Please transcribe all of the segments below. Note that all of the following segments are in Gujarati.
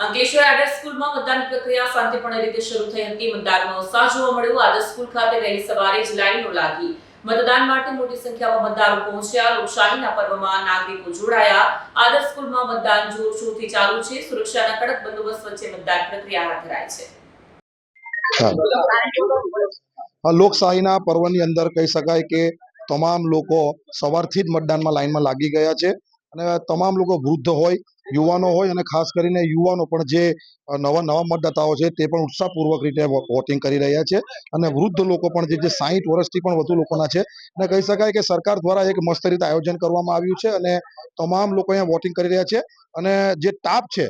અંકલેશ્વર આદર્શ સ્કૂલમાં મતદાન પ્રક્રિયા શાંતિપૂર્ણ રીતે શરૂ થઈ હતી। મતદાનનો ઉત્સાહ જોવા મળ્યો। આદર્શ સ્કૂલ ખાતે વહેલી સવારે જ લાઈનો લાગી। મતદાન માટે મોટી સંખ્યામાં મતદારો પહોંચ્યા। લોકશાહીના પર્વમાં નાગરિકો જોડાયા। આદર્શ સ્કૂલમાં મતદાન જોરશોરથી ચાલુ છે। સુરક્ષાના કડક બંદોબસ્ત વચ્ચે મતદાન પ્રક્રિયા હાથ ધરાઈ છે। લોકશાહીના પર્વની અંદર કહી શકાય કે તમામ લોકો સવારથી જ મતદાનમાં લાઈનમાં લાગી ગયા છે અને તમામ લોકો વૃદ્ધ હોય, યુવાનો હોય અને ખાસ કરીને યુવાનો પણ જે નવા મતદાતાઓ છે તે પણ ઉત્સાહપૂર્વક રીતે વોટિંગ કરી રહ્યા છે અને વૃદ્ધ લોકો પણ જે 60 વર્ષથી પણ વધુ લોકોના છે અને કહી શકાય કે સરકાર દ્વારા એક મસ્ત રીતે આયોજન કરવામાં આવ્યું છે અને તમામ લોકો અહીંયા વોટિંગ કરી રહ્યા છે અને જે તાપ છે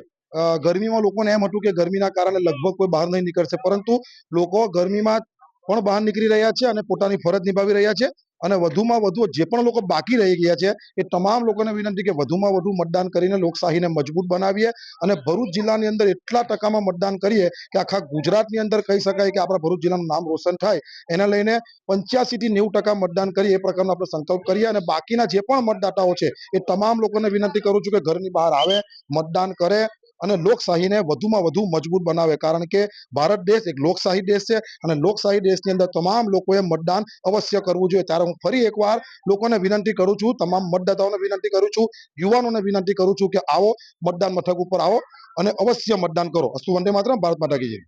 ગરમીમાં લોકોને એમ હતું કે ગરમીના કારણે લગભગ કોઈ બહાર નહીં નીકળશે, પરંતુ લોકો ગરમીમાં પણ બહાર નીકળી રહ્યા છે અને પોતાની ફરજ નિભાવી રહ્યા છે અને વધુમાં વધુ જે પણ લોકો બાકી રહી ગયા છે એ તમામ લોકોને વિનંતી કે વધુમાં વધુ મતદાન કરીને લોકશાહીને મજબૂત બનાવીએ અને ભરૂચ જિલ્લાની અંદર એટલા ટકામાં મતદાન કરીએ કે આખા ગુજરાતની અંદર કહી શકાય કે આપણા ભરૂચ જિલ્લાનું નામ રોશન થાય। એના લઈને 85 થી 90% મતદાન કરીએ એ પ્રકારનો આપણે સંકલ્પ કરીએ અને બાકીના જે પણ મતદાતાઓ છે એ તમામ લોકોને વિનંતી કરું છું કે ઘરની બહાર આવે, મતદાન કરે અને લોકશાહીને વધુમાં વધુ મજબૂત બનાવે, કારણ કે ભારત દેશ એક લોકશાહી દેશ છે અને લોકશાહી દેશની અંદર તમામ લોકોએ મતદાન અવશ્ય કરવું જોઈએ। ત્યારે હું ફરી એકવાર લોકોને વિનંતી કરું છું, તમામ મતદાતાઓને વિનંતી કરું છું, યુવાનોને વિનંતી કરું છું કે આવો મતદાન મથક ઉપર આવો અને અવશ્ય મતદાન કરો। અસ્તુ વંદે માતરમ, ભારત માતા કી જય।